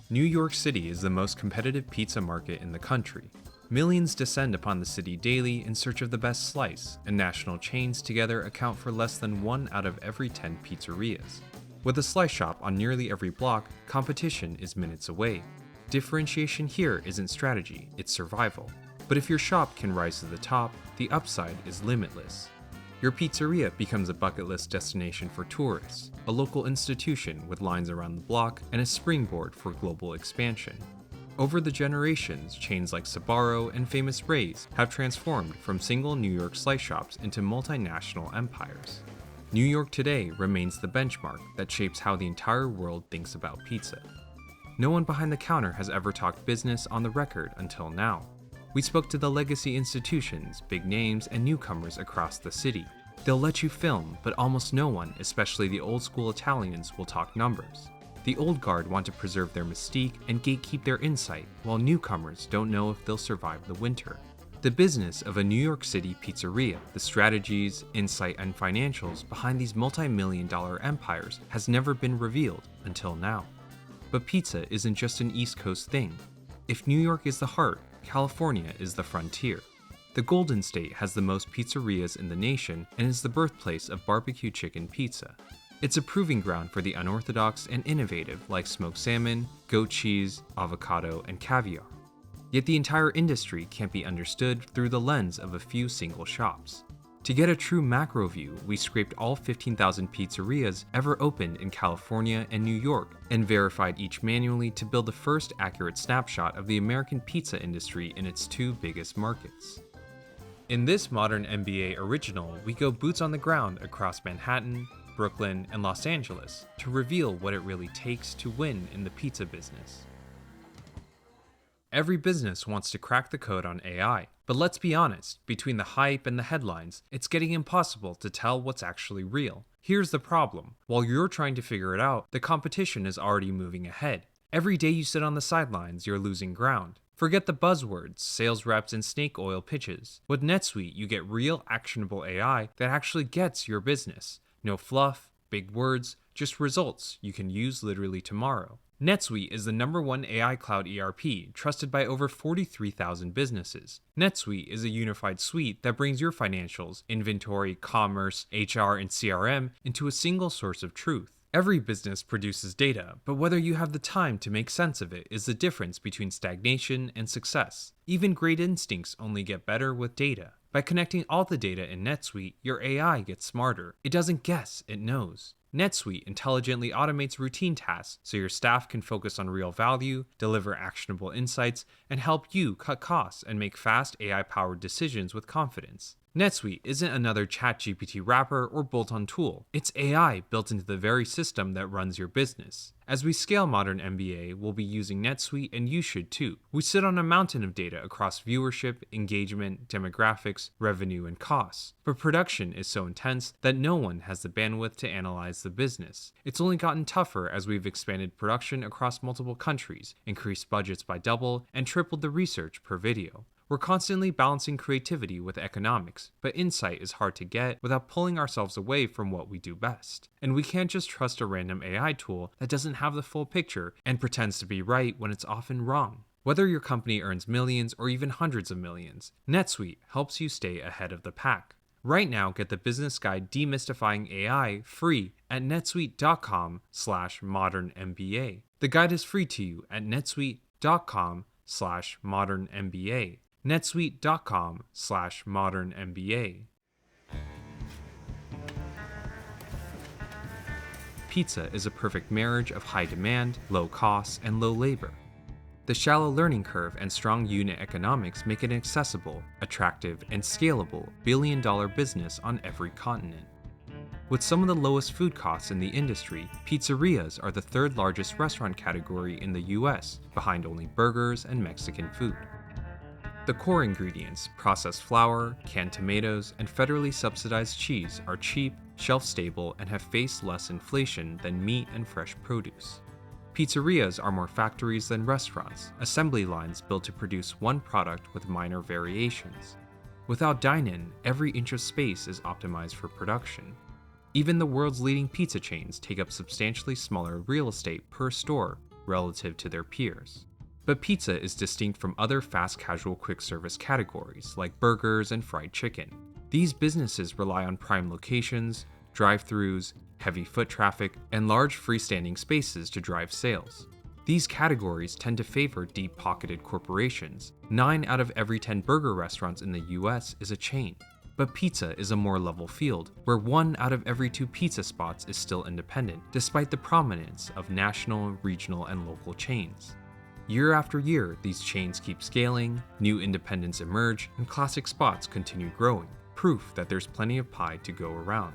New York City is the most competitive pizza market in the country. Millions descend upon the city daily in search of the best slice, and national chains together account for less than 1 out of every 10 pizzerias. With a slice shop on nearly every block, competition is minutes away. Differentiation here isn't strategy, it's survival. But if your shop can rise to the top, the upside is limitless. Your pizzeria becomes a bucket list destination for tourists, a local institution with lines around the block, and a springboard for global expansion. Over the generations, chains like Sbarro and Famous Ray's have transformed from single New York slice shops into multinational empires. New York today remains the benchmark that shapes how the entire world thinks about pizza. No one behind the counter has ever talked business on the record until now. We spoke to the legacy institutions, big names, and newcomers across the city. They'll let you film, but almost no one, especially the old school Italians, will talk numbers. The old guard want to preserve their mystique and gatekeep their insight, while newcomers don't know if they'll survive the winter. The business of a New York City pizzeria, the strategies, insight, and financials behind these multi-million-dollar empires has never been revealed until now. But pizza isn't just an East Coast thing. If New York is the heart, California is the frontier. The Golden State has the most pizzerias in the nation and is the birthplace of barbecue chicken pizza. It's a proving ground for the unorthodox and innovative like smoked salmon, goat cheese, avocado, and caviar. Yet the entire industry can't be understood through the lens of a few single shops. To get a true macro view, we scraped all 15,000 pizzerias ever opened in California and New York and verified each manually to build the first accurate snapshot of the American pizza industry in its 2 biggest markets. In this modern MBA original, we go boots on the ground across Manhattan, Brooklyn, and Los Angeles to reveal what it really takes to win in the pizza business. Every business wants to crack the code on AI, but let's be honest, between the hype and the headlines, it's getting impossible to tell what's actually real. Here's the problem. While you're trying to figure it out, the competition is already moving ahead. Every day you sit on the sidelines, you're losing ground. Forget the buzzwords, sales reps, and snake oil pitches. With NetSuite, you get real actionable AI that actually gets your business. No fluff, big words, just results you can use literally tomorrow. NetSuite is the #1 AI cloud ERP, trusted by over 43,000 businesses. NetSuite is a unified suite that brings your financials, inventory, commerce, HR, and CRM into a single source of truth. Every business produces data, but whether you have the time to make sense of it is the difference between stagnation and success. Even great instincts only get better with data. By connecting all the data in NetSuite, your AI gets smarter. It doesn't guess, it knows. NetSuite intelligently automates routine tasks so your staff can focus on real value, deliver actionable insights, and help you cut costs and make fast AI-powered decisions with confidence. NetSuite isn't another ChatGPT wrapper or bolt-on tool. It's AI built into the very system that runs your business. As we scale modern MBA, we'll be using NetSuite, and you should too. We sit on a mountain of data across viewership, engagement, demographics, revenue, and costs. But production is so intense that no one has the bandwidth to analyze the business. It's only gotten tougher as we've expanded production across multiple countries, increased budgets by double, and tripled the research per video. We're constantly balancing creativity with economics, but insight is hard to get without pulling ourselves away from what we do best. And we can't just trust a random AI tool that doesn't have the full picture and pretends to be right when it's often wrong. Whether your company earns millions or even hundreds of millions, NetSuite helps you stay ahead of the pack. Right now, get the business guide Demystifying AI free at netsuite.com/modernmba. The guide is free to you at netsuite.com/modernmba. netsuite.com/modernmba. Pizza is a perfect marriage of high demand, low costs, and low labor. The shallow learning curve and strong unit economics make it an accessible, attractive, and scalable billion-dollar business on every continent. With some of the lowest food costs in the industry, pizzerias are the 3rd largest restaurant category in the US, behind only burgers and Mexican food. The core ingredients, processed flour, canned tomatoes, and federally subsidized cheese are cheap, shelf-stable, and have faced less inflation than meat and fresh produce. Pizzerias are more factories than restaurants, assembly lines built to produce one product with minor variations. Without dine-in, every inch of space is optimized for production. Even the world's leading pizza chains take up substantially smaller real estate per store. relative to their peers. But pizza is distinct from other fast casual quick service categories like burgers and fried chicken. These businesses rely on prime locations, drive-thrus, heavy foot traffic, and large freestanding spaces to drive sales. These categories tend to favor deep-pocketed corporations. 9 out of every 10 burger restaurants in the US is a chain. But pizza is a more level field, where 1 out of every 2 pizza spots is still independent, despite the prominence of national, regional, and local chains. Year after year, these chains keep scaling, new independents emerge, and classic spots continue growing, proof that there's plenty of pie to go around.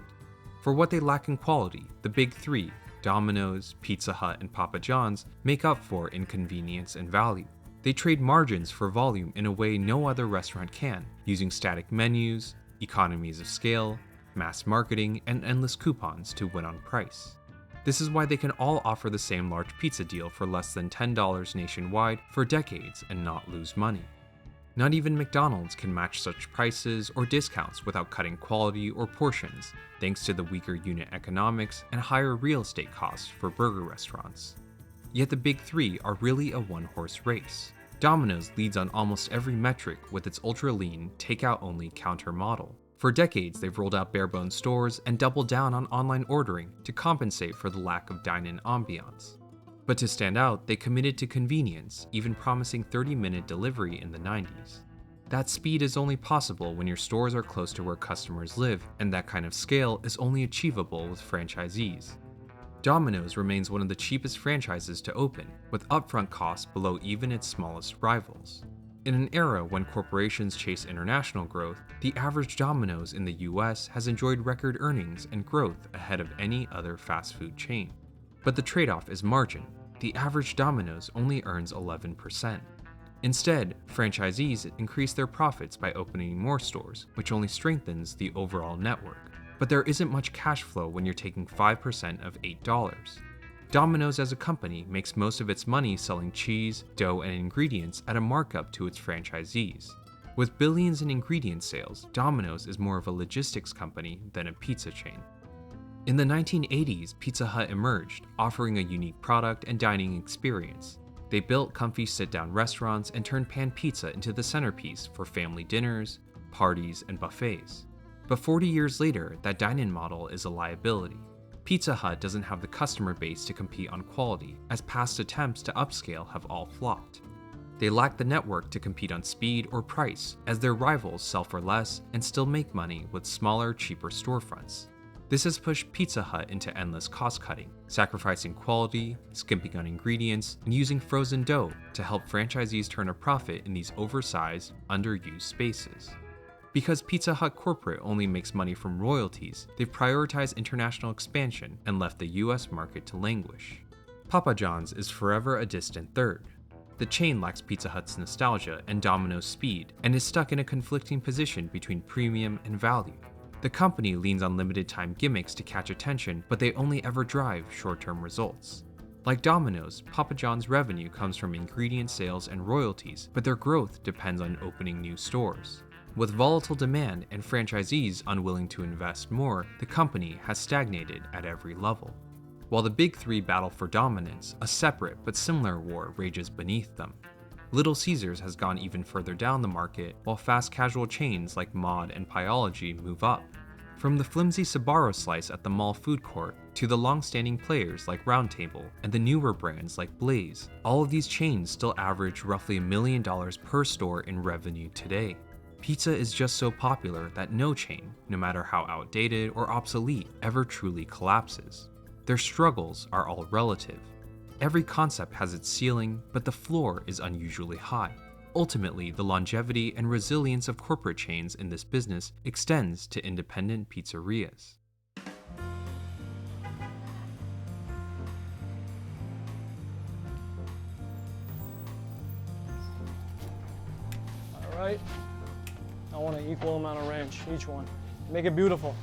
For what they lack in quality, the big three, Domino's, Pizza Hut, and Papa John's, make up for in convenience and value. They trade margins for volume in a way no other restaurant can, using static menus, economies of scale, mass marketing, and endless coupons to win on price. This is why they can all offer the same large pizza deal for less than $10 nationwide for decades and not lose money. Not even McDonald's can match such prices or discounts without cutting quality or portions, thanks to the weaker unit economics and higher real estate costs for burger restaurants. Yet the big three are really a one-horse race. Domino's leads on almost every metric with its ultra-lean, takeout-only counter model. For decades, they've rolled out bare-bones stores and doubled down on online ordering to compensate for the lack of dine-in ambiance. But to stand out, they committed to convenience, even promising 30-minute delivery in the 90s. That speed is only possible when your stores are close to where customers live, and that kind of scale is only achievable with franchisees. Domino's remains one of the cheapest franchises to open, with upfront costs below even its smallest rivals. In an era when corporations chase international growth, the average Domino's in the US has enjoyed record earnings and growth ahead of any other fast food chain. But the trade-off is margin. The average Domino's only earns 11%. Instead, franchisees increase their profits by opening more stores, which only strengthens the overall network. But there isn't much cash flow when you're taking 5% of $8. Domino's as a company makes most of its money selling cheese, dough, and ingredients at a markup to its franchisees. With billions in ingredient sales, Domino's is more of a logistics company than a pizza chain. In the 1980s, Pizza Hut emerged, offering a unique product and dining experience. They built comfy sit-down restaurants and turned pan pizza into the centerpiece for family dinners, parties, and buffets. But 40 years later, that dine-in model is a liability. Pizza Hut doesn't have the customer base to compete on quality, as past attempts to upscale have all flopped. They lack the network to compete on speed or price, as their rivals sell for less and still make money with smaller, cheaper storefronts. This has pushed Pizza Hut into endless cost-cutting, sacrificing quality, skimping on ingredients, and using frozen dough to help franchisees turn a profit in these oversized, underused spaces. Because Pizza Hut corporate only makes money from royalties, they've prioritized international expansion and left the US market to languish. Papa John's is forever a distant third. The chain lacks Pizza Hut's nostalgia and Domino's speed, and is stuck in a conflicting position between premium and value. The company leans on limited-time gimmicks to catch attention, but they only ever drive short-term results. Like Domino's, Papa John's revenue comes from ingredient sales and royalties, but their growth depends on opening new stores. With volatile demand and franchisees unwilling to invest more, the company has stagnated at every level. While the big three battle for dominance, a separate but similar war rages beneath them. Little Caesars has gone even further down the market, while fast casual chains like Mod and Pieology move up. From the flimsy Sbarro slice at the mall food court, to the long-standing players like Round Table, and the newer brands like Blaze, all of these chains still average roughly $1 million per store in revenue today. Pizza is just so popular that no chain, no matter how outdated or obsolete, ever truly collapses. Their struggles are all relative. Every concept has its ceiling, but the floor is unusually high. Ultimately, the longevity and resilience of corporate chains in this business extends to independent pizzerias. All right, I want an equal amount of ranch, each one. Make it beautiful.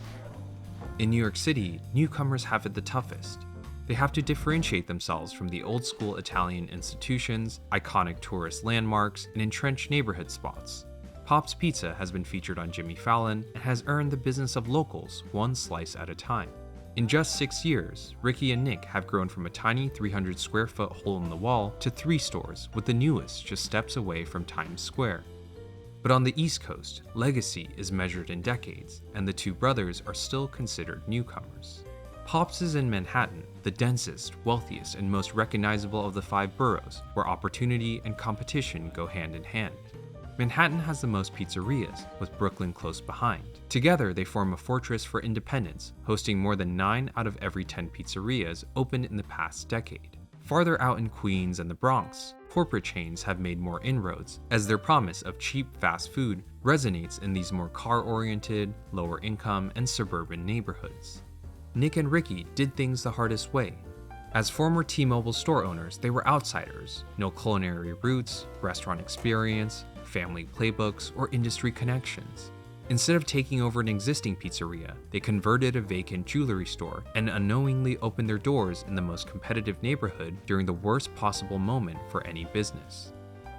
In New York City, newcomers have it the toughest. They have to differentiate themselves from the old-school Italian institutions, iconic tourist landmarks, and entrenched neighborhood spots. Pop's Pizza has been featured on Jimmy Fallon and has earned the business of locals one slice at a time. In just 6 years, Ricky and Nick have grown from a tiny 300 square foot hole in the wall to 3 stores, with the newest just steps away from Times Square. But on the East Coast, legacy is measured in decades, and the two brothers are still considered newcomers. Pops is in Manhattan, the densest, wealthiest, and most recognizable of the 5 boroughs, where opportunity and competition go hand in hand. Manhattan has the most pizzerias, with Brooklyn close behind. Together, they form a fortress for independence, hosting more than 9 out of every 10 pizzerias opened in the past decade. Farther out in Queens and the Bronx, corporate chains have made more inroads, as their promise of cheap fast food resonates in these more car-oriented, lower-income, and suburban neighborhoods. Nick and Ricky did things the hardest way. As former T-Mobile store owners, they were outsiders, no culinary roots, restaurant experience, family playbooks, or industry connections. Instead of taking over an existing pizzeria, they converted a vacant jewelry store and unknowingly opened their doors in the most competitive neighborhood during the worst possible moment for any business.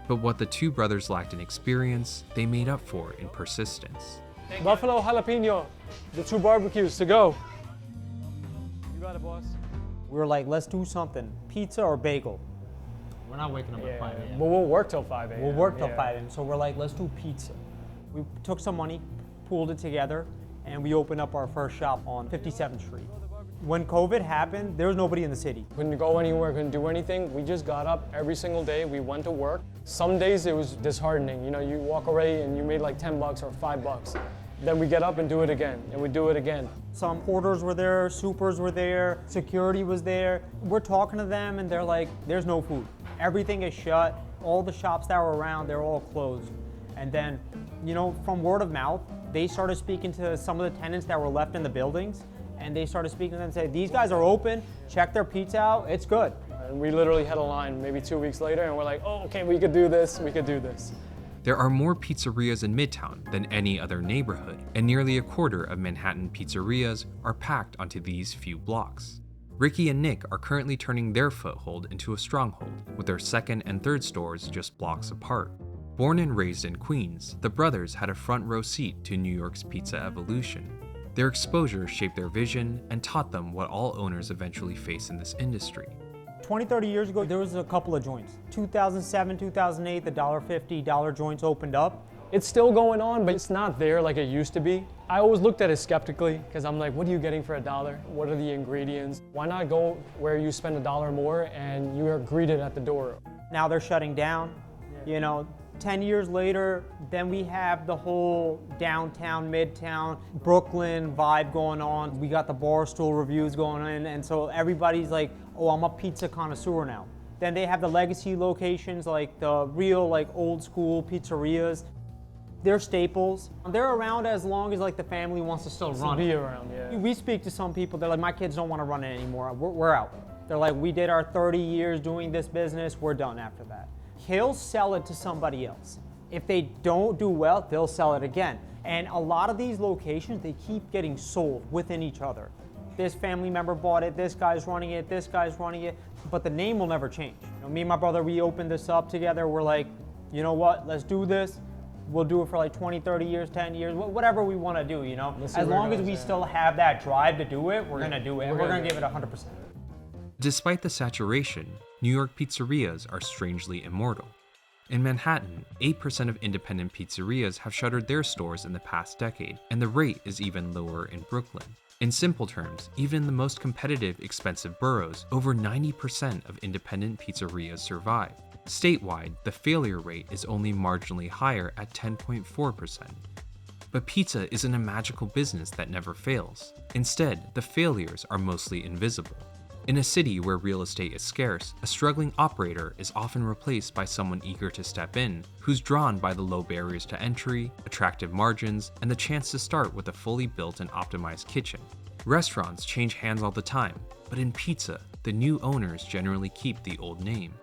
But what the two brothers lacked in experience, they made up for in persistence. Buffalo jalapeno, the 2 barbecues to go. You got it, boss. We were like, let's do something, pizza or bagel. We're not waking up at 5 a.m. But we'll work till 5 a.m. We'll work till 5 a.m. So we're like, let's do pizza. We took some money, pooled it together, and we opened up our first shop on 57th Street. When COVID happened, there was nobody in the city. Couldn't go anywhere, couldn't do anything. We just got up every single day. We went to work. Some days it was disheartening. You know, you walk away and you made like $10 or $5. Then we get up and do it again, and we do it again. Some porters were there, supers were there, security was there. We're talking to them and they're like, there's no food. Everything is shut. All the shops that were around, they're all closed. And then, you know, from word of mouth, they started speaking to some of the tenants that were left in the buildings, and they started speaking to them and say, these guys are open, check their pizza out, it's good. And we literally had a line maybe 2 weeks later, and we're like, oh, okay, we could do this, we could do this. There are more pizzerias in Midtown than any other neighborhood, and nearly a quarter of Manhattan pizzerias are packed onto these few blocks. Ricky and Nick are currently turning their foothold into a stronghold, with their second and third stores just blocks apart. Born and raised in Queens, the brothers had a front row seat to New York's pizza evolution. Their exposure shaped their vision and taught them what all owners eventually face in this industry. 20, 30 years ago, there was a couple of joints. 2007, 2008, the $1.50 joints opened up. It's still going on, but it's not there like it used to be. I always looked at it skeptically, because I'm like, what are you getting for $1? What are the ingredients? Why not go where you spend $1 more and you are greeted at the door? Now they're shutting down. You know, 10 years later, then we have the whole downtown, midtown, Brooklyn vibe going on. We got the Barstool reviews going on, and so everybody's like, oh, I'm a pizza connoisseur now. Then they have the legacy locations, like the real, like old school pizzerias. They're staples. They're around as long as like the family wants to still run. Be around, yeah. We speak to some people, they're like, my kids don't want to run it anymore. We're out. They're like, we did our 30 years doing this business, we're done after that. He'll sell it to somebody else. If they don't do well, they'll sell it again. And a lot of these locations, they keep getting sold within each other. This family member bought it, this guy's running it, this guy's running it, but the name will never change. You know, me and my brother, we opened this up together. We're like, you know what, let's do this. We'll do it for like 20, 30 years, 10 years, whatever we want to do, you know? As long as we still have that drive to do it, we're gonna do it. We're gonna give it 100%. Despite the saturation, New York pizzerias are strangely immortal. In Manhattan, 8% of independent pizzerias have shuttered their stores in the past decade, and the rate is even lower in Brooklyn. In simple terms, even in the most competitive, expensive boroughs, over 90% of independent pizzerias survive. Statewide, the failure rate is only marginally higher at 10.4%. But pizza isn't a magical business that never fails. Instead, the failures are mostly invisible. In a city where real estate is scarce, a struggling operator is often replaced by someone eager to step in, who's drawn by the low barriers to entry, attractive margins, and the chance to start with a fully built and optimized kitchen. Restaurants change hands all the time, but in pizza, the new owners generally keep the old name.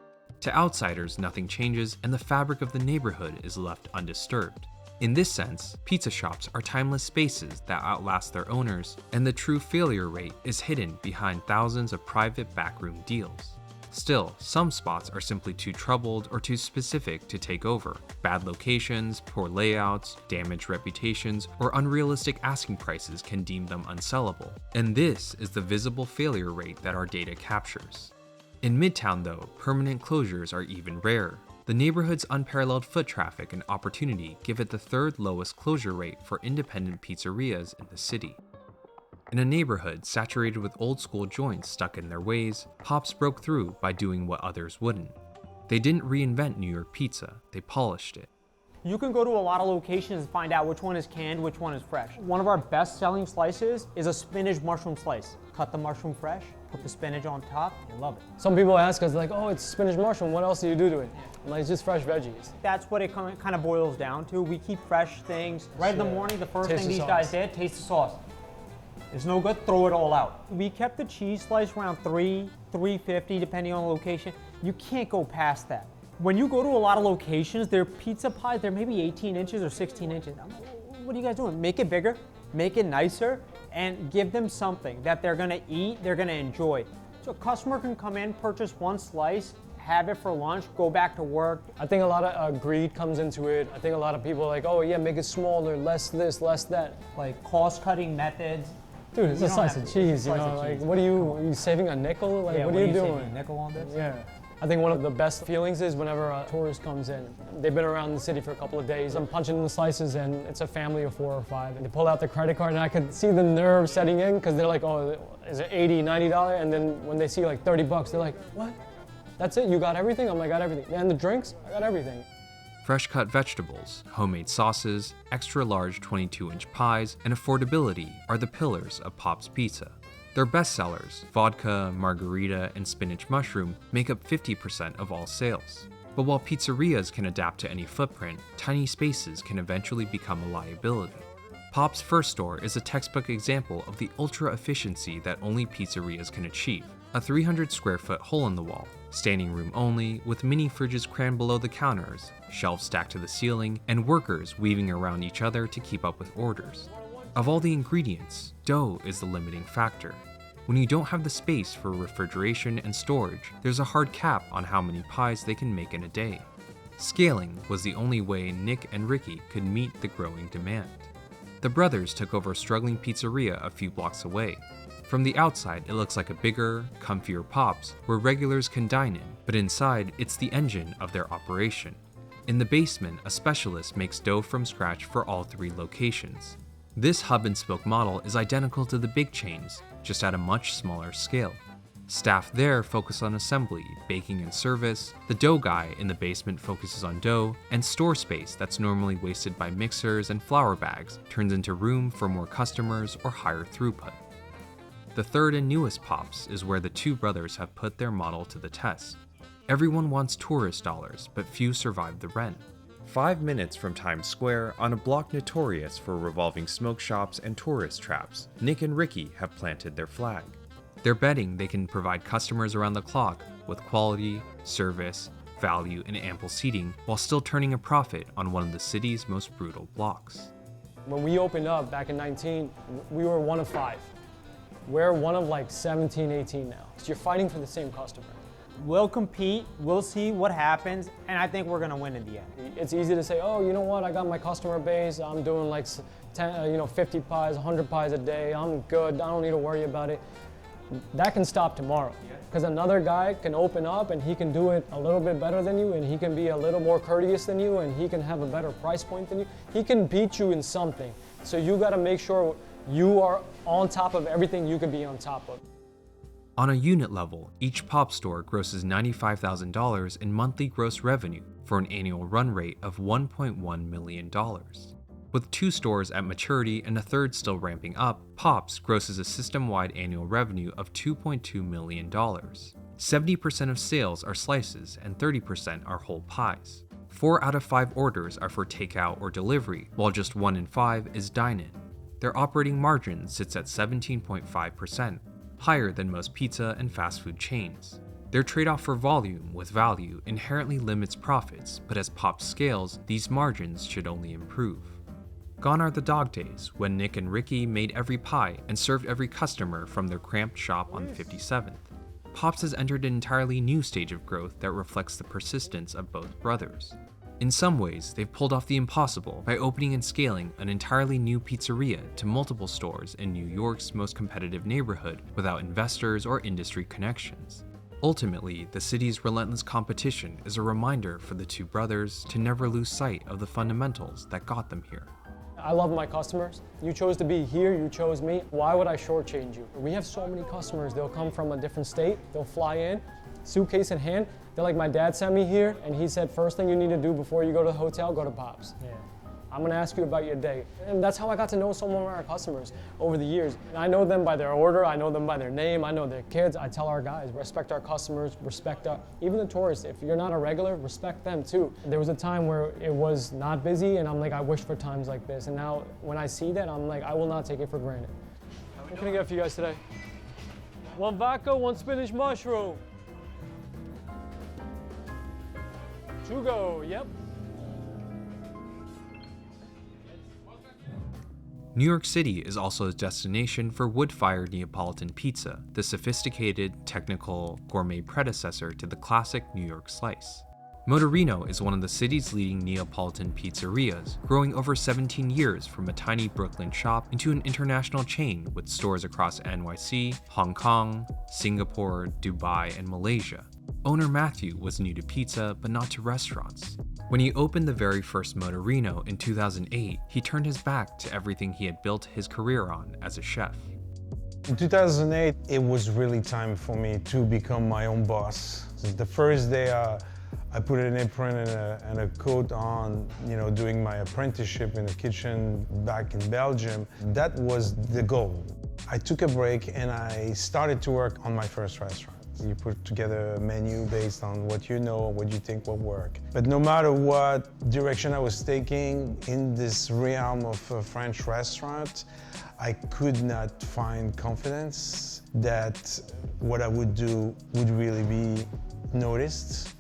To outsiders, nothing changes, and the fabric of the neighborhood is left undisturbed. In this sense, pizza shops are timeless spaces that outlast their owners, and the true failure rate is hidden behind thousands of private backroom deals. Still, some spots are simply too troubled or too specific to take over. Bad locations, poor layouts, damaged reputations, or unrealistic asking prices can deem them unsellable. And this is the visible failure rate that our data captures. In Midtown though, permanent closures are even rarer. The neighborhood's unparalleled foot traffic and opportunity give it the third lowest closure rate for independent pizzerias in the city. In a neighborhood saturated with old-school joints stuck in their ways, Pops broke through by doing what others wouldn't. They didn't reinvent New York pizza, they polished it. You can go to a lot of locations and find out which one is canned, which one is fresh. One of our best-selling slices is a spinach mushroom slice. Cut the mushroom fresh, put the spinach on top, you love it. Some people ask us like, oh, it's spinach mushroom, what else do you do to it? I'm like, it's just fresh veggies. That's what it kind of boils down to. We keep fresh things. Right in the morning, the first thing these guys did, taste the sauce. It's no good, throw it all out. We kept the cheese slice around $3.50 depending on the location. You can't go past that. When you go to a lot of locations, their pizza pies, they're maybe 18 inches or 16 inches. I'm like, what are you guys doing? Make it bigger, make it nicer, and give them something that they're gonna eat, they're gonna enjoy. So a customer can come in, purchase one slice, have it for lunch, go back to work. I think a lot of greed comes into it. I think a lot of people are like, oh yeah, make it smaller, less this, less that. Like cost-cutting methods. Dude, it's a slice of cheese, you know, like what are you saving a nickel? Like, Yeah, what are you doing? saving, a nickel on this? Yeah. I think one of the best feelings is whenever a tourist comes in. They've been around the city for a couple of days. I'm punching in the slices and it's a family of 4 or 5. And they pull out their credit card and I could see the nerve setting in because they're like, oh, is it $80, $90? And then when they see like $30, they're like, what? That's it? You got everything? I'm like, I got everything. And the drinks? I got everything. Fresh cut vegetables, homemade sauces, extra large 22-inch pies, and affordability are the pillars of Pop's Pizza. Their best sellers, vodka, margarita, and spinach mushroom, make up 50% of all sales. But while pizzerias can adapt to any footprint, tiny spaces can eventually become a liability. Pop's first store is a textbook example of the ultra efficiency that only pizzerias can achieve. A 300 square foot hole in the wall, standing room only, with mini fridges crammed below the counters, shelves stacked to the ceiling, and workers weaving around each other to keep up with orders. Of all the ingredients, dough is the limiting factor. When you don't have the space for refrigeration and storage, there's a hard cap on how many pies they can make in a day. Scaling was the only way Nick and Ricky could meet the growing demand. The brothers took over a struggling pizzeria a few blocks away. From the outside, it looks like a bigger, comfier Pops where regulars can dine in, but inside, it's the engine of their operation. In the basement, a specialist makes dough from scratch for all 3 locations. This hub-and-spoke model is identical to the big chains, just at a much smaller scale. Staff there focus on assembly, baking, and service. The dough guy in the basement focuses on dough, and store space that's normally wasted by mixers and flour bags turns into room for more customers or higher throughput. The third and newest Pops is where the 2 brothers have put their model to the test. Everyone wants tourist dollars, but few survive the rent. 5 minutes from Times Square, on a block notorious for revolving smoke shops and tourist traps, Nick and Ricky have planted their flag. They're betting they can provide customers around the clock with quality, service, value, and ample seating while still turning a profit on one of the city's most brutal blocks. When we opened up back in 19, we were one of 5. We're one of like 17, 18 now. So you're fighting for the same customer. We'll compete, we'll see what happens, and I think we're gonna win in the end. It's easy to say, oh, you know what, I got my customer base, I'm doing like 50 pies, 100 pies a day, I'm good, I don't need to worry about it. That can stop tomorrow. Because another guy can open up and he can do it a little bit better than you, and he can be a little more courteous than you, and he can have a better price point than you. He can beat you in something. So you gotta make sure you are on top of everything you can be on top of. On a unit level, each Pop store grosses $95,000 in monthly gross revenue for an annual run rate of $1.1 million. With 2 stores at maturity and a third still ramping up, Pops grosses a system-wide annual revenue of $2.2 million. 70% of sales are slices and 30% are whole pies. 4 out of 5 orders are for takeout or delivery, while just 1 in 5 is dine-in. Their operating margin sits at 17.5%, higher than most pizza and fast food chains. Their trade-off for volume with value inherently limits profits, but as Pop scales, these margins should only improve. Gone are the dog days when Nick and Ricky made every pie and served every customer from their cramped shop on 57th. Pops has entered an entirely new stage of growth that reflects the persistence of both brothers. In some ways, they've pulled off the impossible by opening and scaling an entirely new pizzeria to multiple stores in New York's most competitive neighborhood without investors or industry connections. Ultimately, the city's relentless competition is a reminder for the two brothers to never lose sight of the fundamentals that got them here. I love my customers. You chose to be here, you chose me. Why would I shortchange you? We have so many customers. They'll come from a different state, they'll fly in, suitcase in hand. They're like, my dad sent me here and he said, first thing you need to do before you go to the hotel, go to Pops. Yeah. I'm gonna ask you about your day. And that's how I got to know some of our customers over the years. And I know them by their order, I know them by their name, I know their kids. I tell our guys, respect our customers, respect even the tourists. If you're not a regular, respect them too. There was a time where it was not busy and I'm like, I wish for times like this. And now when I see that, I'm like, I will not take it for granted. What can I get for you guys today? One vodka, one spinach mushroom. To go, yep. New York City is also a destination for wood-fired Neapolitan pizza, the sophisticated, technical, gourmet predecessor to the classic New York slice. Motorino is one of the city's leading Neapolitan pizzerias, growing over 17 years from a tiny Brooklyn shop into an international chain with stores across NYC, Hong Kong, Singapore, Dubai, and Malaysia. Owner Matthew was new to pizza, but not to restaurants. When he opened the very first Motorino in 2008, he turned his back to everything he had built his career on as a chef. In 2008, it was really time for me to become my own boss. The first day I put an apron and a coat on, doing my apprenticeship in the kitchen back in Belgium. That was the goal. I took a break and I started to work on my first restaurant. You put together a menu based on what you know, what you think will work. But no matter what direction I was taking in this realm of a French restaurant, I could not find confidence that what I would do would really be noticed.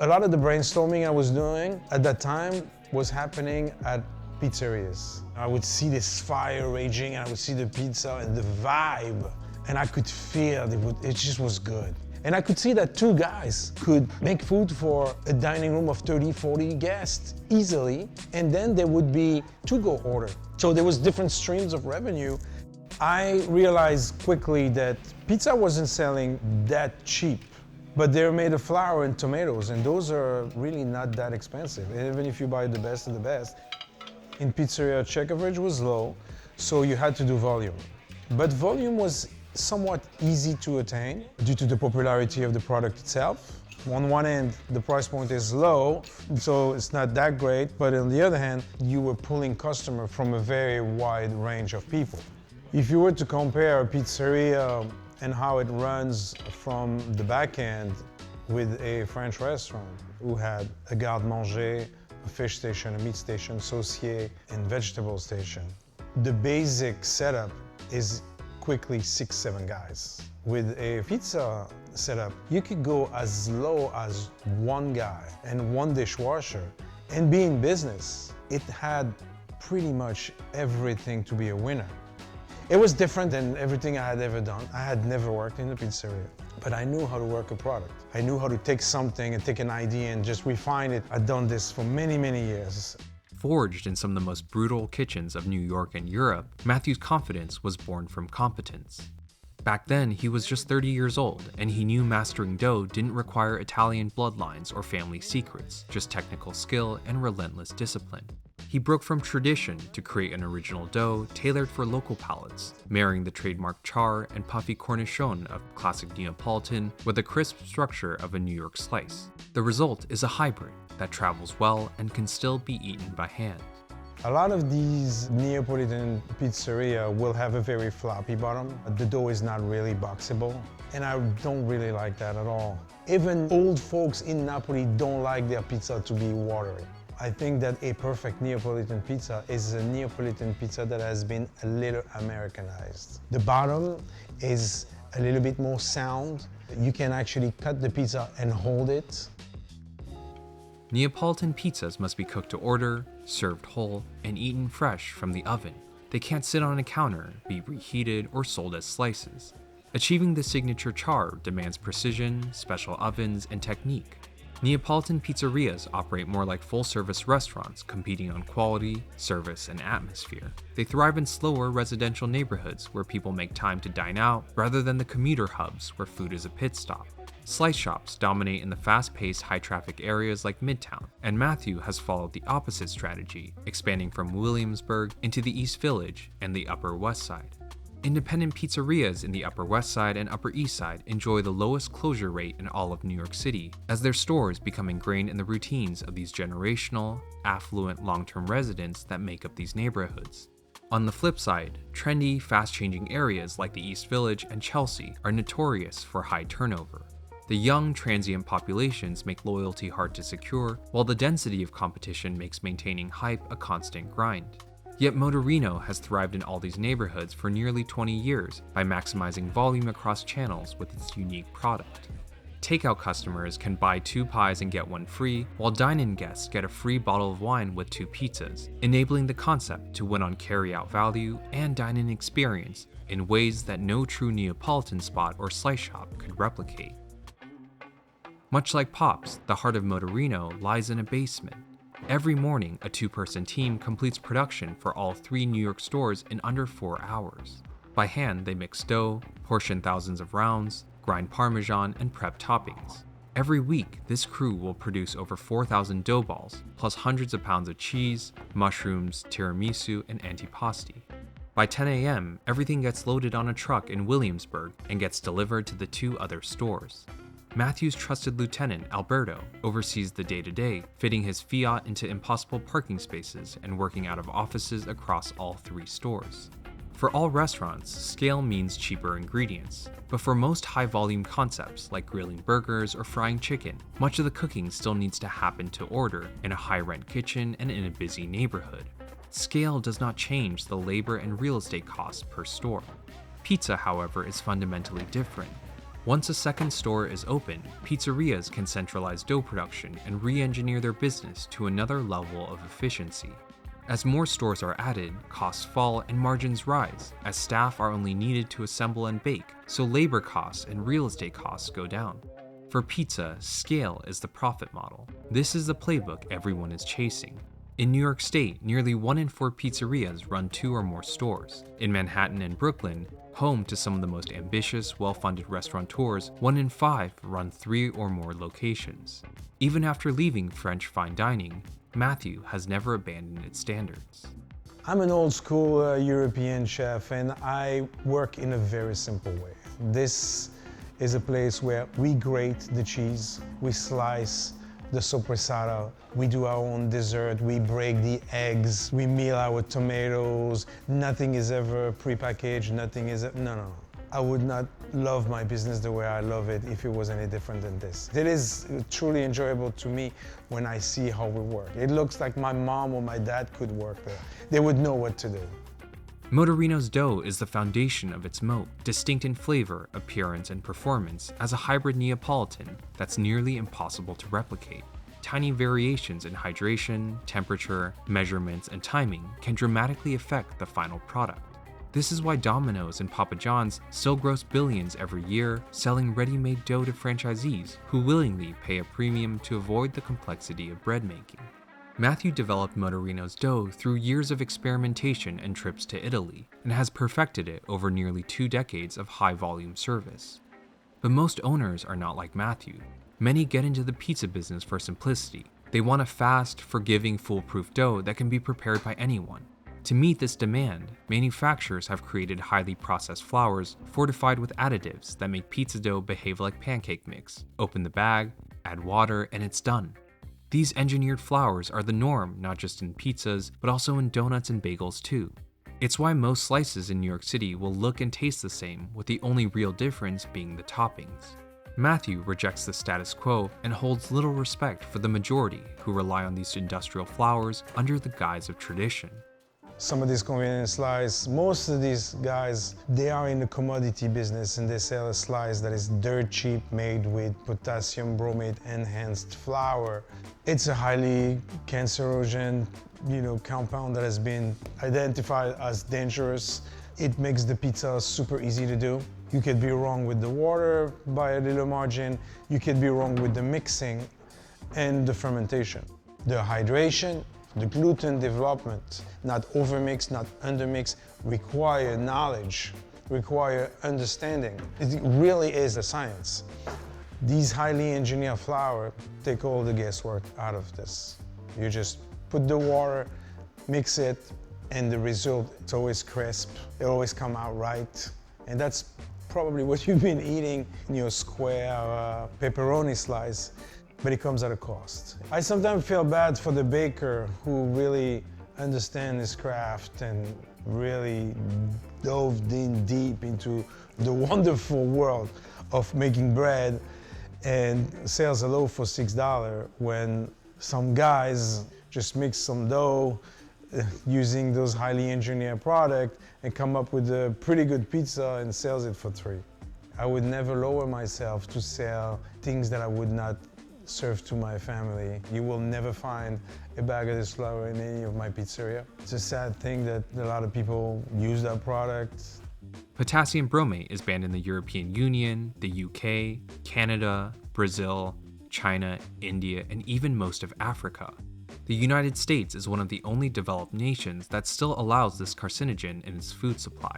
A lot of the brainstorming I was doing at that time was happening at pizzerias. I would see this fire raging and I would see the pizza and the vibe, and I could feel it just was good. And I could see that two guys could make food for a dining room of 30, 40 guests easily, and then there would be to-go order. So there was different streams of revenue. I realized quickly that pizza wasn't selling that cheap, but they're made of flour and tomatoes, and those are really not that expensive, even if you buy the best of the best. In pizzeria, check average was low, so you had to do volume. But volume was somewhat easy to attain due to the popularity of the product itself. On one end, the price point is low, so it's not that great, but on the other hand, you were pulling customers from a very wide range of people. If you were to compare a pizzeria and how it runs from the back end with a French restaurant who had a garde-manger, a fish station, a meat station, saucier, and vegetable station, the basic setup is quickly 6-7 guys. With a pizza setup, you could go as low as one guy and one dishwasher and be in business. It had pretty much everything to be a winner. It was different than everything I had ever done. I had never worked in a pizzeria, but I knew how to work a product. I knew how to take something and take an idea and just refine it. I'd done this for many, many years. Forged in some of the most brutal kitchens of New York and Europe, Matthew's confidence was born from competence. Back then, he was just 30 years old, and he knew mastering dough didn't require Italian bloodlines or family secrets, just technical skill and relentless discipline. He broke from tradition to create an original dough tailored for local palates, marrying the trademark char and puffy cornichon of classic Neapolitan with the crisp structure of a New York slice. The result is a hybrid that travels well and can still be eaten by hand. A lot of these Neapolitan pizzeria will have a very floppy bottom. The dough is not really boxable, and I don't really like that at all. Even old folks in Napoli don't like their pizza to be watery. I think that a perfect Neapolitan pizza is a Neapolitan pizza that has been a little Americanized. The bottom is a little bit more sound. You can actually cut the pizza and hold it. Neapolitan pizzas must be cooked to order, served whole, and eaten fresh from the oven. They can't sit on a counter, be reheated, or sold as slices. Achieving the signature char demands precision, special ovens, and technique. Neapolitan pizzerias operate more like full-service restaurants, competing on quality, service, and atmosphere. They thrive in slower residential neighborhoods where people make time to dine out rather than the commuter hubs where food is a pit stop. Slice shops dominate in the fast-paced, high-traffic areas like Midtown, and Matthew has followed the opposite strategy, expanding from Williamsburg into the East Village and the Upper West Side. Independent pizzerias in the Upper West Side and Upper East Side enjoy the lowest closure rate in all of New York City, as their stores become ingrained in the routines of these generational, affluent, long-term residents that make up these neighborhoods. On the flip side, trendy, fast-changing areas like the East Village and Chelsea are notorious for high turnover. The young, transient populations make loyalty hard to secure, while the density of competition makes maintaining hype a constant grind. Yet Motorino has thrived in all these neighborhoods for nearly 20 years by maximizing volume across channels with its unique product. Takeout customers can buy 2 pies and get 1 free, while dine-in guests get a free bottle of wine with 2 pizzas, enabling the concept to win on carry-out value and dine-in experience in ways that no true Neapolitan spot or slice shop could replicate. Much like Pops, the heart of Motorino lies in a basement. Every morning, a 2-person team completes production for all 3 New York stores in under 4 hours. By hand, they mix dough, portion thousands of rounds, grind Parmesan, and prep toppings. Every week, this crew will produce over 4,000 dough balls, plus hundreds of pounds of cheese, mushrooms, tiramisu, and antipasti. By 10 a.m., everything gets loaded on a truck in Williamsburg and gets delivered to the 2 other stores. Matthew's trusted lieutenant, Alberto, oversees the day-to-day, fitting his Fiat into impossible parking spaces and working out of offices across all 3 stores. For all restaurants, scale means cheaper ingredients, but for most high-volume concepts like grilling burgers or frying chicken, much of the cooking still needs to happen to order in a high-rent kitchen and in a busy neighborhood. Scale does not change the labor and real estate costs per store. Pizza, however, is fundamentally different. Once a second store is open, pizzerias can centralize dough production and re-engineer their business to another level of efficiency. As more stores are added, costs fall and margins rise, as staff are only needed to assemble and bake, so labor costs and real estate costs go down. For pizza, scale is the profit model. This is the playbook everyone is chasing. In New York State, nearly 1 in 4 pizzerias run 2 or more stores. In Manhattan and Brooklyn, home to some of the most ambitious, well-funded restaurateurs, 1 in 5 run 3 or more locations. Even after leaving French fine dining, Matthew has never abandoned its standards. I'm an old school European chef, and I work in a very simple way. This is a place where we grate the cheese, we slice the soppressata, we do our own dessert, we break the eggs, we meal our tomatoes, nothing is ever prepackaged, nothing is, no. I would not love my business the way I love it if it was any different than this. It is truly enjoyable to me when I see how we work. It looks like my mom or my dad could work there. They would know what to do. Motorino's dough is the foundation of its moat, distinct in flavor, appearance, and performance as a hybrid Neapolitan that's nearly impossible to replicate. Tiny variations in hydration, temperature, measurements, and timing can dramatically affect the final product. This is why Domino's and Papa John's still gross billions every year, selling ready-made dough to franchisees who willingly pay a premium to avoid the complexity of bread making. Matthew developed Motorino's dough through years of experimentation and trips to Italy, and has perfected it over nearly 2 decades of high-volume service. But most owners are not like Matthew. Many get into the pizza business for simplicity. They want a fast, forgiving, foolproof dough that can be prepared by anyone. To meet this demand, manufacturers have created highly processed flours fortified with additives that make pizza dough behave like pancake mix. Open the bag, add water, and it's done. These engineered flours are the norm not just in pizzas, but also in donuts and bagels too. It's why most slices in New York City will look and taste the same, with the only real difference being the toppings. Matthew rejects the status quo and holds little respect for the majority who rely on these industrial flours under the guise of tradition. Some of these convenience slices, most of these guys, they are in the commodity business and they sell a slice that is dirt cheap, made with potassium bromate enhanced flour. It's a highly cancerogen, compound that has been identified as dangerous. It makes the pizza super easy to do. You could be wrong with the water by a little margin. You could be wrong with the mixing and the fermentation. The hydration, the gluten development, not overmix, not undermix, require knowledge, require understanding. It really is a science. These highly engineered flour take all the guesswork out of this. You just put the water, mix it, and the result, it's always crisp. It always come out right. And that's probably what you've been eating in your square pepperoni slice, but it comes at a cost. I sometimes feel bad for the baker who really understands his craft and really dove in deep into the wonderful world of making bread and sells a loaf for $6 when some guys just mix some dough using those highly engineered products and come up with a pretty good pizza and sells it for $3. I would never lower myself to sell things that I would not serve to my family. You will never find a bag of this flour in any of my pizzeria. It's a sad thing that a lot of people use that product. Potassium bromate is banned in the European Union, the UK, Canada, Brazil, China, India, and even most of Africa. The United States is one of the only developed nations that still allows this carcinogen in its food supply.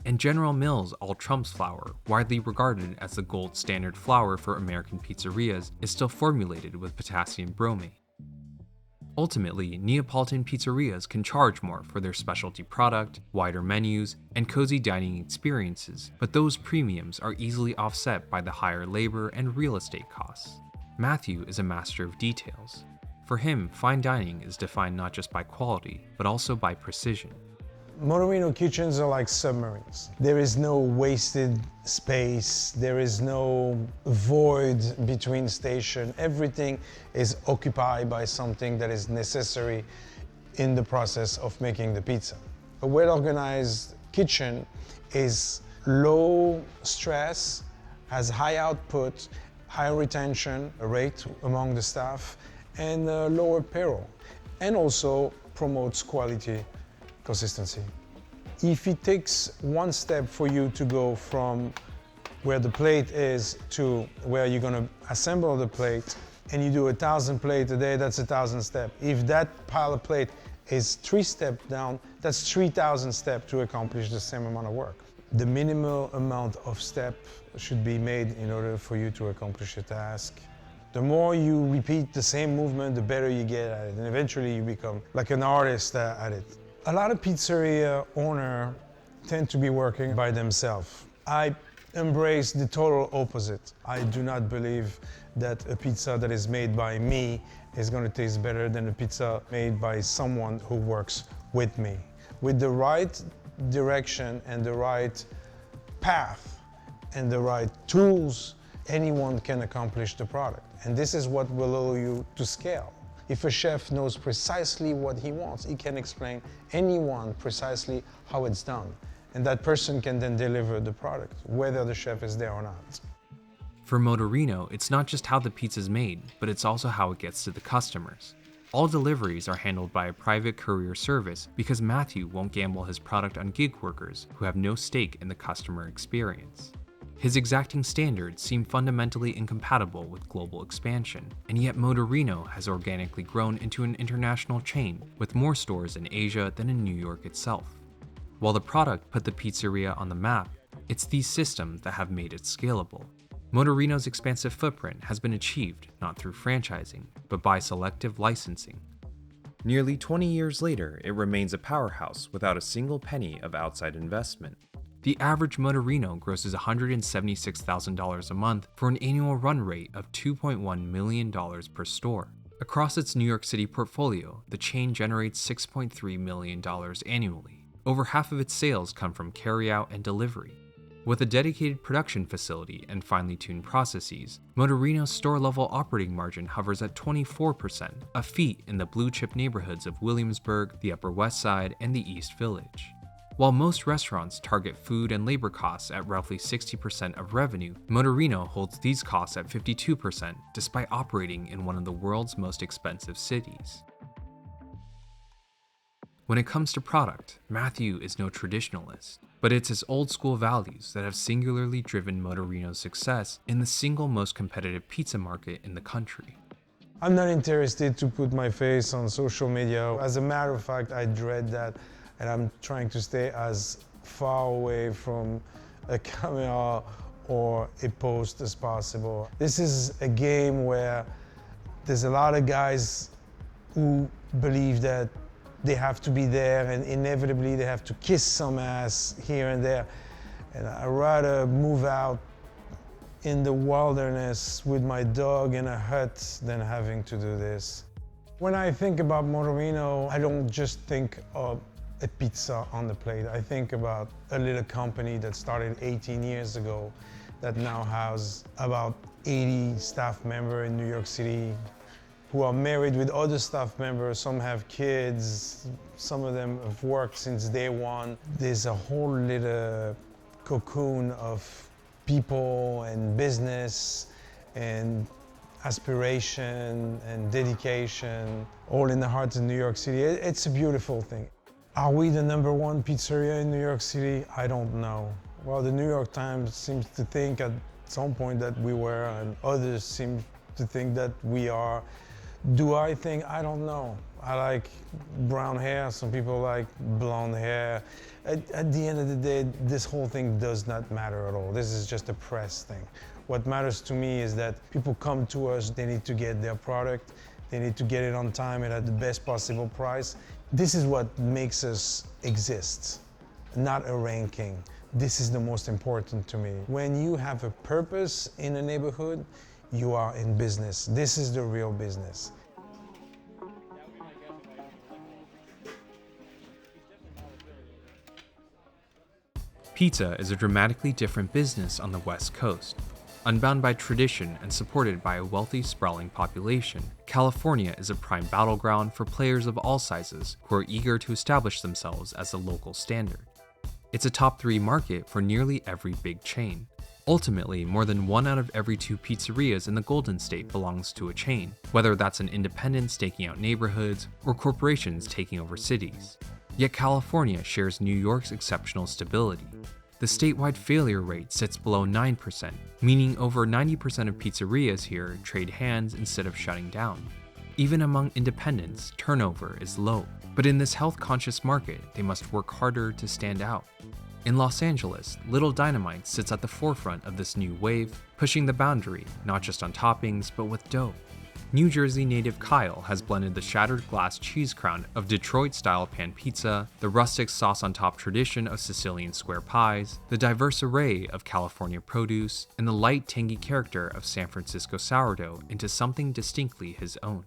And General Mills All Trumps flour, widely regarded as the gold standard flour for American pizzerias, is still formulated with potassium bromate. Ultimately, Neapolitan pizzerias can charge more for their specialty product, wider menus, and cozy dining experiences, but those premiums are easily offset by the higher labor and real estate costs. Matthew is a master of details. For him, fine dining is defined not just by quality, but also by precision. Motorino kitchens are like submarines. There is no wasted space, there is no void between stations. Everything is occupied by something that is necessary in the process of making the pizza. A well-organized kitchen is low stress, has high output, high retention rate among the staff, and lower payroll, and also promotes quality. Consistency. If it takes one step for you to go from where the plate is to where you're gonna assemble the plate, and you do 1,000 plates a day, that's 1,000 steps. If that pile of plate is 3 steps down, that's 3,000 steps to accomplish the same amount of work. The minimal amount of steps should be made in order for you to accomplish a task. The more you repeat the same movement, the better you get at it, and eventually you become like an artist at it. A lot of pizzeria owners tend to be working by themselves. I embrace the total opposite. I do not believe that a pizza that is made by me is going to taste better than a pizza made by someone who works with me. With the right direction and the right path and the right tools, anyone can accomplish the product. And this is what will allow you to scale. If a chef knows precisely what he wants, he can explain anyone precisely how it's done. And that person can then deliver the product, whether the chef is there or not. For Motorino, it's not just how the pizza is made, but it's also how it gets to the customers. All deliveries are handled by a private courier service because Matthew won't gamble his product on gig workers who have no stake in the customer experience. His exacting standards seem fundamentally incompatible with global expansion, and yet Motorino has organically grown into an international chain with more stores in Asia than in New York itself. While the product put the pizzeria on the map, it's these systems that have made it scalable. Motorino's expansive footprint has been achieved not through franchising, but by selective licensing. Nearly 20 years later, it remains a powerhouse without a single penny of outside investment. The average Motorino grosses $176,000 a month for an annual run rate of $2.1 million per store. Across its New York City portfolio, the chain generates $6.3 million annually. Over half of its sales come from carryout and delivery. With a dedicated production facility and finely tuned processes, Motorino's store-level operating margin hovers at 24%, a feat in the blue-chip neighborhoods of Williamsburg, the Upper West Side, and the East Village. While most restaurants target food and labor costs at roughly 60% of revenue, Motorino holds these costs at 52%, despite operating in one of the world's most expensive cities. When it comes to product, Matthew is no traditionalist. But it's his old school values that have singularly driven Motorino's success in the single most competitive pizza market in the country. I'm not interested to put my face on social media. As a matter of fact, I dread that, and I'm trying to stay as far away from a camera or a post as possible. This is a game where there's a lot of guys who believe that they have to be there and inevitably they have to kiss some ass here and there. And I'd rather move out in the wilderness with my dog in a hut than having to do this. When I think about Motorino, I don't just think of a pizza on the plate. I think about a little company that started 18 years ago that now has about 80 staff members in New York City who are married with other staff members. Some have kids, some of them have worked since day one. There's a whole little cocoon of people and business and aspiration and dedication, all in the heart of New York City. It's a beautiful thing. Are we the #1 pizzeria in New York City? I don't know. Well, the New York Times seems to think at some point that we were, and others seem to think that we are. Do I think? I don't know. I like brown hair, some people like blonde hair. At the end of the day, this whole thing does not matter at all. This is just a press thing. What matters to me is that people come to us, they need to get their product, they need to get it on time and at the best possible price. This is what makes us exist, not a ranking. This is the most important to me. When you have a purpose in a neighborhood, you are in business. This is the real business. Pizza is a dramatically different business on the West Coast. Unbound by tradition and supported by a wealthy, sprawling population, California is a prime battleground for players of all sizes who are eager to establish themselves as a local standard. It's a top 3 market for nearly every big chain. Ultimately, more than 1 out of every 2 pizzerias in the Golden State belongs to a chain, whether that's an independent staking out neighborhoods or corporations taking over cities. Yet California shares New York's exceptional stability. The statewide failure rate sits below 9%, meaning over 90% of pizzerias here trade hands instead of shutting down. Even among independents, turnover is low. But in this health-conscious market, they must work harder to stand out. In Los Angeles, Little Dynamite sits at the forefront of this new wave, pushing the boundary, not just on toppings, but with dough. New Jersey native Kyle has blended the shattered glass cheese crown of Detroit-style pan pizza, the rustic sauce-on-top tradition of Sicilian square pies, the diverse array of California produce, and the light, tangy character of San Francisco sourdough into something distinctly his own.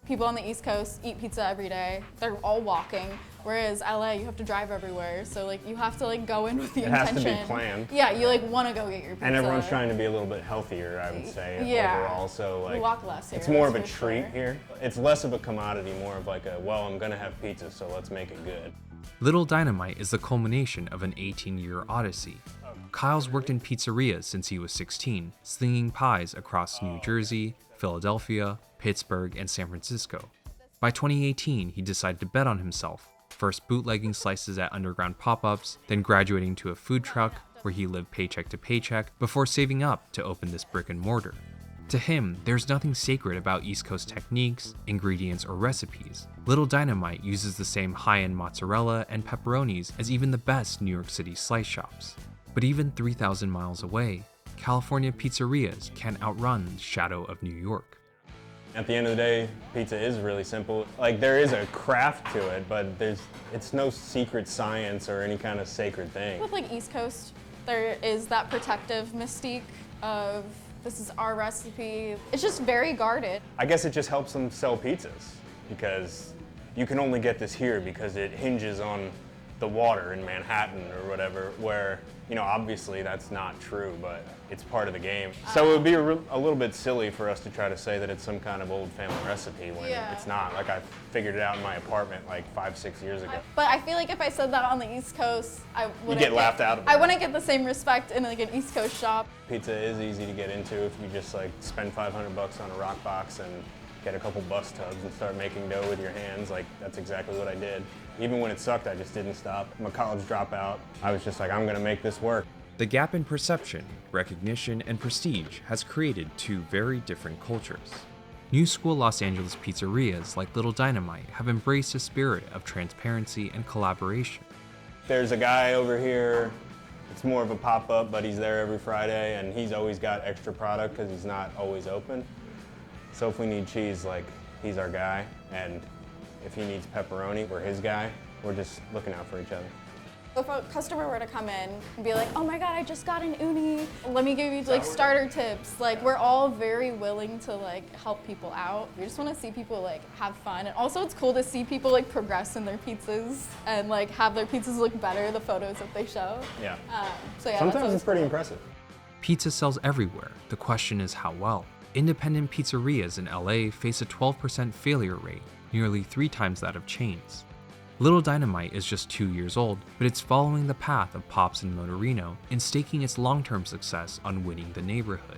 People on the East Coast eat pizza every day. They're all walking. Whereas LA, you have to drive everywhere. So like you have to like go in with the intention. It has to be planned. Yeah, you like want to go get your pizza. And everyone's trying to be a little bit healthier, I would say. Yeah. Overall, so like we walk less here. It's more of a that's for treat sure. here. It's less of a commodity, more of like a, well, I'm gonna have pizza, so let's make it good. Little Dynamite is the culmination of an 18-year odyssey. Kyle's worked in pizzerias since he was 16, slinging pies across New Jersey, Philadelphia, Pittsburgh, and San Francisco. By 2018, he decided to bet on himself, first bootlegging slices at underground pop-ups, then graduating to a food truck where he lived paycheck to paycheck before saving up to open this brick and mortar. To him, there's nothing sacred about East Coast techniques, ingredients, or recipes. Little Dynamite uses the same high-end mozzarella and pepperonis as even the best New York City slice shops. But even 3,000 miles away, California pizzerias can't outrun the shadow of New York. At the end of the day, pizza is really simple. Like there is a craft to it, but it's no secret science or any kind of sacred thing. With like East Coast, there is that protective mystique of this is our recipe. It's just very guarded. I guess it just helps them sell pizzas because you can only get this here because it hinges on the water in Manhattan or whatever, where, you know, obviously that's not true, but it's part of the game. So it would be a little bit silly for us to try to say that it's some kind of old family recipe when it's not. Like I figured it out in my apartment like 5-6 years ago. But I feel like if I said that on the East Coast, I wouldn't get laughed out of it. I wouldn't get the same respect in like an East Coast shop. Pizza is easy to get into if you just like spend $500 on a rock box and get a couple bus tubs and start making dough with your hands. Like, that's exactly what I did. Even when it sucked, I just didn't stop. I'm a college dropout. I was just like, I'm gonna make this work. The gap in perception, recognition, and prestige has created two very different cultures. New school Los Angeles pizzerias like Little Dynamite have embraced a spirit of transparency and collaboration. There's a guy over here, it's more of a pop-up, but he's there every Friday, and he's always got extra product because he's not always open. So if we need cheese, like, he's our guy, and if he needs pepperoni, we're his guy. We're just looking out for each other. If a customer were to come in and be like, oh my God, I just got an uni, let me give you like starter tips. Like, we're all very willing to like help people out. We just want to see people like have fun. And also it's cool to see people like progress in their pizzas and like have their pizzas look better, the photos that they show. Yeah. So yeah, Sometimes it's pretty impressive. Pizza sells everywhere. The question is how well. Independent pizzerias in LA face a 12% failure rate, nearly 3 times that of chains. Little Dynamite is just 2 years old, but it's following the path of Pops and Motorino and staking its long-term success on winning the neighborhood.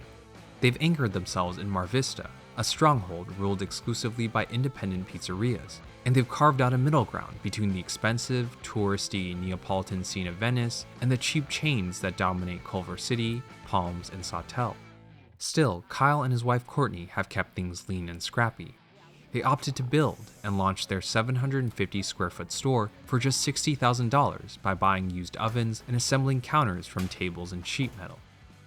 They've anchored themselves in Mar Vista, a stronghold ruled exclusively by independent pizzerias, and they've carved out a middle ground between the expensive, touristy Neapolitan scene of Venice and the cheap chains that dominate Culver City, Palms, and Sawtelle. Still, Kyle and his wife Courtney have kept things lean and scrappy. They opted to build and launched their 750 square foot store for just $60,000 by buying used ovens and assembling counters from tables and sheet metal.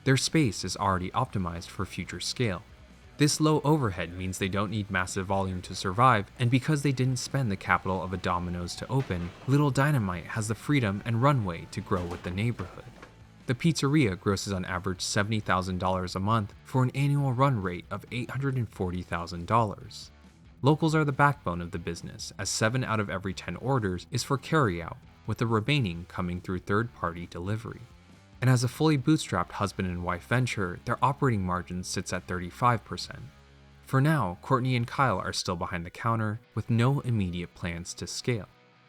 Their space is already optimized for future scale. This low overhead means they don't need massive volume to survive, and because they didn't spend the capital of a Domino's to open, Little Dynamite has the freedom and runway to grow with the neighborhood. The pizzeria grosses on average $70,000 a month for an annual run rate of $840,000. Locals are the backbone of the business, as 7 out of every 10 orders is for carryout, with the remaining coming through third-party delivery. And as a fully bootstrapped husband and wife venture, their operating margin sits at 35%. For now, Courtney and Kyle are still behind the counter, with no immediate plans to scale.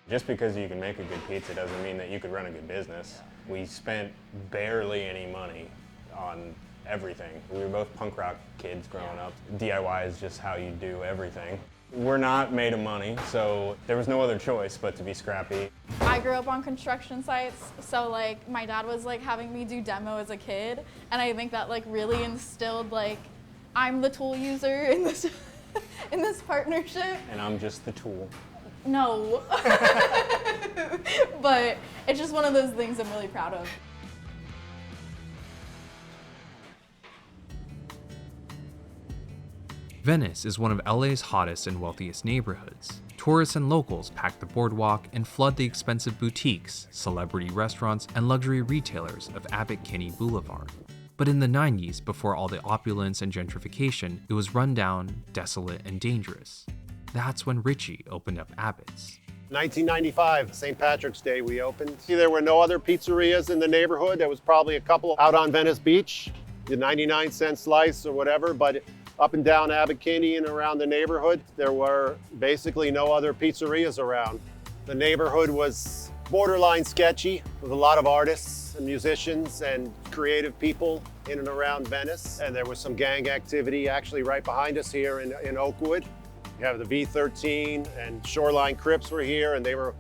Just because you can make a good pizza doesn't mean that you could run a good business. We spent barely any money on everything. We were both punk rock kids growing up. DIY is just how you do everything. We're not made of money, so there was no other choice but to be scrappy. I grew up on construction sites, so like my dad was like having me do demo as a kid, and I think that like really instilled like I'm the tool user in this in this partnership. And I'm just the tool. No. But it's just one of those things I'm really proud of. Venice is one of LA's hottest and wealthiest neighborhoods. Tourists and locals pack the boardwalk and flood the expensive boutiques, celebrity restaurants, and luxury retailers of Abbot Kinney Boulevard. But in the 90s, before all the opulence and gentrification, it was run down, desolate, and dangerous. That's when Richie opened up Abbott's. 1995, St. Patrick's Day, we opened. There were no other pizzerias in the neighborhood. There was probably a couple out on Venice Beach, the 99-cent slice or whatever, but up and down Abbot Kinney and around the neighborhood, there were basically no other pizzerias around. The neighborhood was borderline sketchy with a lot of artists and musicians and creative people in and around Venice. And there was some gang activity actually right behind us here in Oakwood. You have the V13 and Shoreline Crips were here, and they were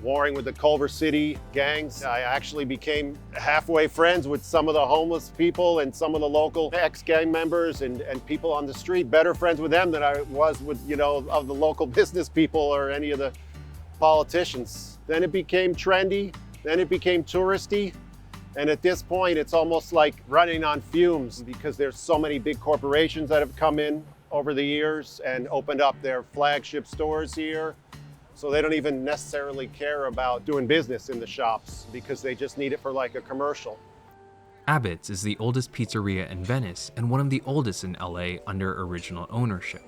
warring with the Culver City gangs. I actually became halfway friends with some of the homeless people and some of the local ex-gang members and people on the street, better friends with them than I was with, of the local business people or any of the politicians. Then it became trendy, then it became touristy, and at this point it's almost like running on fumes because there's so many big corporations that have come in over the years and opened up their flagship stores here. So they don't even necessarily care about doing business in the shops because they just need it for like a commercial. Abbott's is the oldest pizzeria in Venice and one of the oldest in LA under original ownership.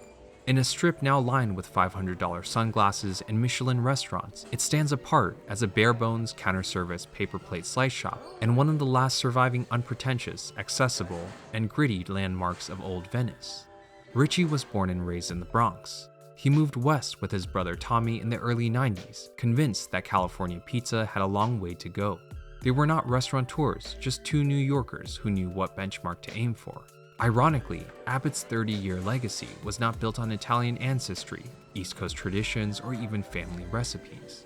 In a strip now lined with $500 sunglasses and Michelin restaurants, it stands apart as a bare-bones counter-service paper plate slice shop and one of the last surviving unpretentious, accessible, and gritty landmarks of old Venice. Richie was born and raised in the Bronx. He moved west with his brother Tommy in the early 90s, convinced that California pizza had a long way to go. They were not restaurateurs, just two New Yorkers who knew what benchmark to aim for. Ironically, Abbott's 30-year legacy was not built on Italian ancestry, East Coast traditions, or even family recipes.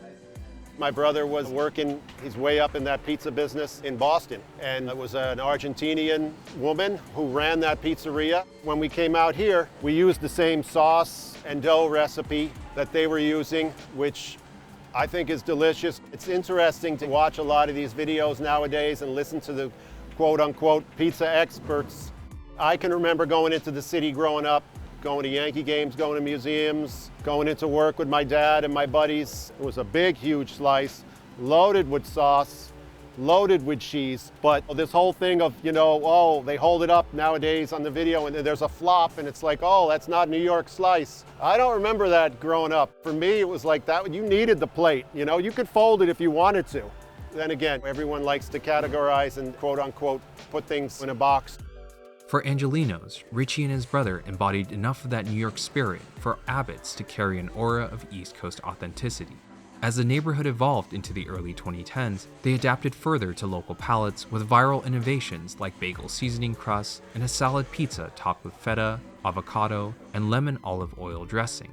My brother was working his way up in that pizza business in Boston, and it was an Argentinian woman who ran that pizzeria. When we came out here, we used the same sauce and dough recipe that they were using, which I think is delicious. It's interesting to watch a lot of these videos nowadays and listen to the quote-unquote pizza experts. I can remember going into the city growing up, going to Yankee games, going to museums, going into work with my dad and my buddies. It was a big, huge slice, loaded with sauce, loaded with cheese. But this whole thing of, oh, they hold it up nowadays on the video and there's a flop and it's like, oh, that's not New York slice. I don't remember that growing up. For me, it was like that. You needed the plate. You could fold it if you wanted to. Then again, everyone likes to categorize and quote unquote put things in a box. For Angelinos, Richie and his brother embodied enough of that New York spirit for Abbott's to carry an aura of East Coast authenticity. As the neighborhood evolved into the early 2010s, they adapted further to local palates with viral innovations like bagel seasoning crusts and a salad pizza topped with feta, avocado, and lemon olive oil dressing.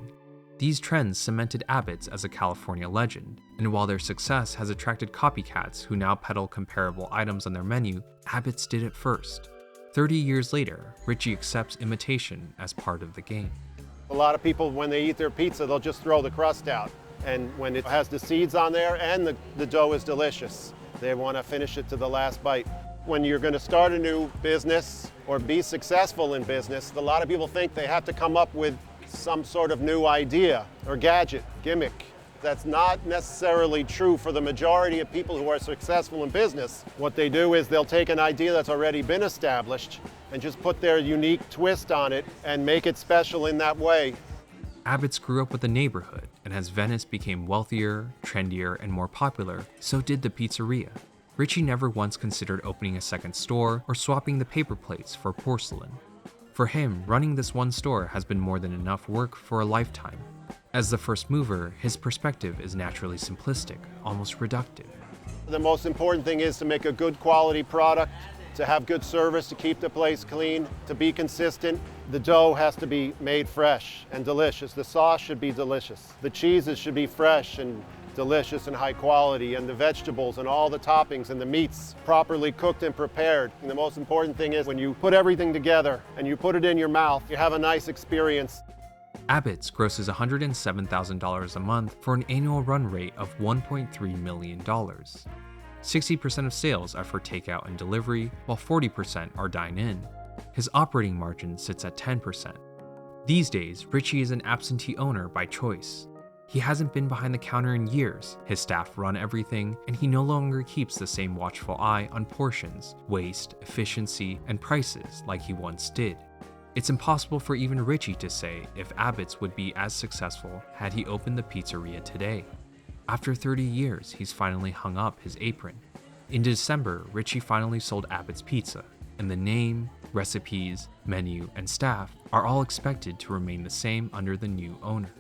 These trends cemented Abbott's as a California legend, and while their success has attracted copycats who now peddle comparable items on their menu, Abbott's did it first. 30 years later, Richie accepts imitation as part of the game. A lot of people, when they eat their pizza, they'll just throw the crust out. And when it has the seeds on there and the dough is delicious, they want to finish it to the last bite. When you're going to start a new business or be successful in business, a lot of people think they have to come up with some sort of new idea or gadget, gimmick. That's not necessarily true for the majority of people who are successful in business. What they do is they'll take an idea that's already been established and just put their unique twist on it and make it special in that way. Abbott's grew up with the neighborhood, and as Venice became wealthier, trendier, and more popular, so did the pizzeria. Richie never once considered opening a second store or swapping the paper plates for porcelain. For him, running this one store has been more than enough work for a lifetime. As the first mover, his perspective is naturally simplistic, almost reductive. The most important thing is to make a good quality product, to have good service, to keep the place clean, to be consistent. The dough has to be made fresh and delicious. The sauce should be delicious. The cheeses should be fresh and delicious and high quality, and the vegetables and all the toppings and the meats properly cooked and prepared. And the most important thing is when you put everything together and you put it in your mouth, you have a nice experience. Abbott's grosses $107,000 a month for an annual run rate of $1.3 million. 60% of sales are for takeout and delivery, while 40% are dine-in. His operating margin sits at 10%. These days, Richie is an absentee owner by choice. He hasn't been behind the counter in years, his staff run everything, and he no longer keeps the same watchful eye on portions, waste, efficiency, and prices like he once did. It's impossible for even Richie to say if Abbott's would be as successful had he opened the pizzeria today. After 30 years, he's finally hung up his apron. In December, Richie finally sold Abbott's Pizza, and the name, recipes, menu, and staff are all expected to remain the same under the new owner.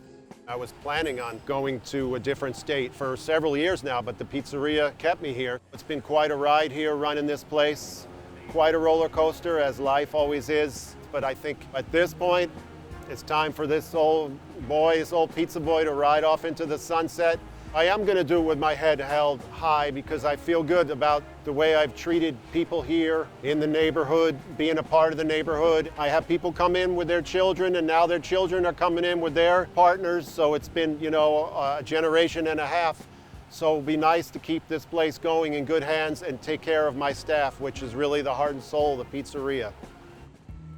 I was planning on going to a different state for several years now, but the pizzeria kept me here. It's been quite a ride here running this place, quite a roller coaster, as life always is. But I think at this point, it's time for this old pizza boy to ride off into the sunset. I am going to do it with my head held high because I feel good about the way I've treated people here in the neighborhood, being a part of the neighborhood. I have people come in with their children, and now their children are coming in with their partners. So it's been, a generation and a half. So it'd be nice to keep this place going in good hands and take care of my staff, which is really the heart and soul of the pizzeria.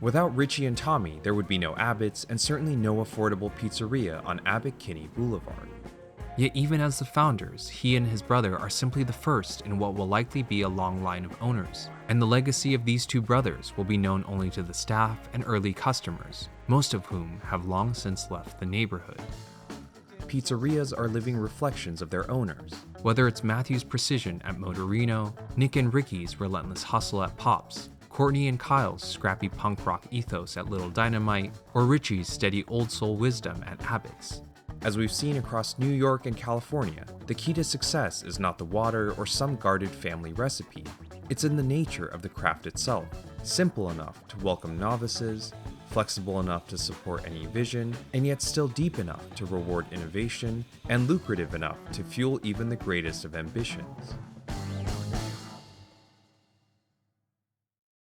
Without Richie and Tommy, there would be no Abbott's and certainly no affordable pizzeria on Abbott Kinney Boulevard. Yet even as the founders, he and his brother are simply the first in what will likely be a long line of owners, and the legacy of these two brothers will be known only to the staff and early customers, most of whom have long since left the neighborhood. Pizzerias are living reflections of their owners, whether it's Matthew's precision at Motorino, Nick and Ricky's relentless hustle at Pops, Courtney and Kyle's scrappy punk rock ethos at Little Dynamite, or Richie's steady old soul wisdom at Abbott's. As we've seen across New York and California, the key to success is not the water or some guarded family recipe. It's in the nature of the craft itself, simple enough to welcome novices, flexible enough to support any vision, and yet still deep enough to reward innovation, and lucrative enough to fuel even the greatest of ambitions.